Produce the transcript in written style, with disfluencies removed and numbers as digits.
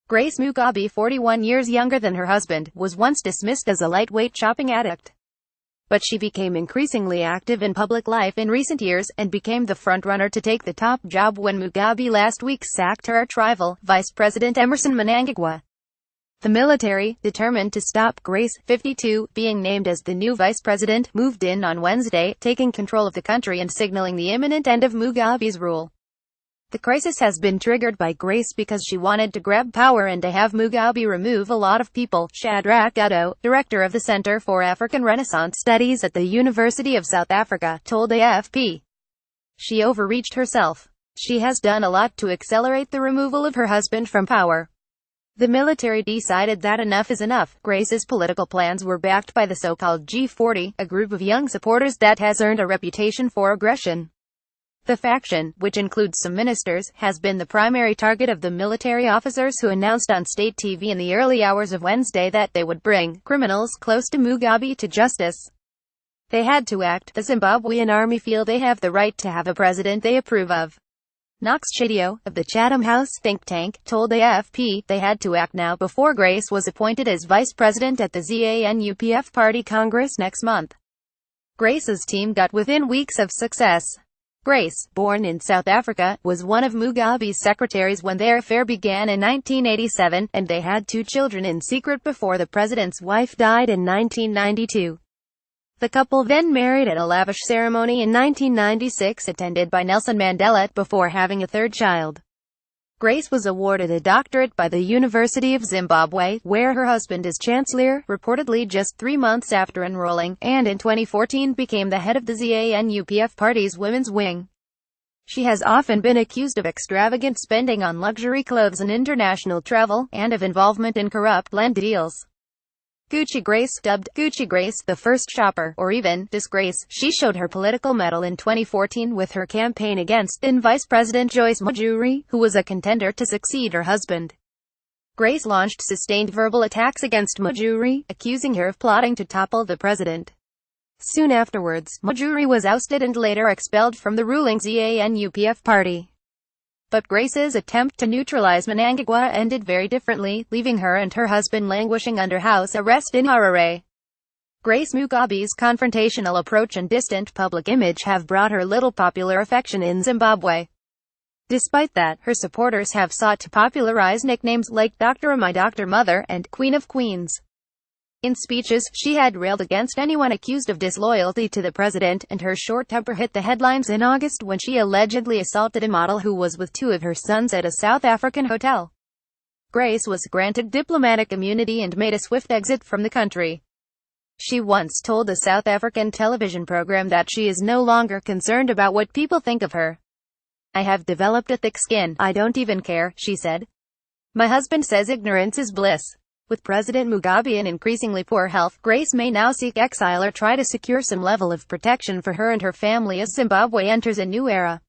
Grace Mugabe, 41 years younger than her husband, was once dismissed as a lightweight shopping addict. But she became increasingly active in public life in recent years, and became the frontrunner to take the top job when Mugabe last week sacked her archrival, Vice President Emmerson Mnangagwa. The military, determined to stop Grace, 52, being named as the new vice president, moved in on Wednesday, taking control of the country and signaling the imminent end of Mugabe's rule. The crisis has been triggered by Grace because she wanted to grab power and to have Mugabe remove a lot of people, Shadrach Gutto, director of the Center for African Renaissance Studies at the University of South Africa, told AFP. She overreached herself. She has done a lot to accelerate the removal of her husband from power. The military decided that enough is enough. Grace's political plans were backed by the so-called G40, a group of young supporters that has earned a reputation for aggression. The faction, which includes some ministers, has been the primary target of the military officers who announced on state TV in the early hours of Wednesday that they would bring criminals close to Mugabe to justice. They had to act. The Zimbabwean army feel they have the right to have a president they approve of. Knox Chidio, of the Chatham House think tank, told AFP they had to act now before Grace was appointed as vice president at the ZANU-PF party congress next month. Grace's team got within weeks of success. Grace, born in South Africa, was one of Mugabe's secretaries when their affair began in 1987, and they had 2 children in secret before the president's wife died in 1992. The couple then married at a lavish ceremony in 1996 attended by Nelson Mandela, before having a 3rd child. Grace was awarded a doctorate by the University of Zimbabwe, where her husband is chancellor, reportedly just 3 months after enrolling, and in 2014 became the head of the ZANU-PF party's women's wing. She has often been accused of extravagant spending on luxury clothes and international travel, and of involvement in corrupt land deals. Gucci Grace, dubbed Gucci Grace, the first shopper, or even disgrace, she showed her political mettle in 2014 with her campaign against then Vice President Joyce Mugabe, who was a contender to succeed her husband. Grace launched sustained verbal attacks against Mugabe, accusing her of plotting to topple the president. Soon afterwards, Mugabe was ousted and later expelled from the ruling ZANU-PF party. But Grace's attempt to neutralize Mnangagwa ended very differently, leaving her and her husband languishing under house arrest in Harare. Grace Mugabe's confrontational approach and distant public image have brought her little popular affection in Zimbabwe. Despite that, her supporters have sought to popularize nicknames like Dr. My Dr. Mother and Queen of Queens. In speeches, she had railed against anyone accused of disloyalty to the president, and her short temper hit the headlines in August when she allegedly assaulted a model who was with 2 of her sons at a South African hotel. Grace was granted diplomatic immunity and made a swift exit from the country. She once told a South African television program that she is no longer concerned about what people think of her. "I have developed a thick skin. I don't even care," she said. "My husband says ignorance is bliss." With President Mugabe in increasingly poor health, Grace may now seek exile or try to secure some level of protection for her and her family as Zimbabwe enters a new era.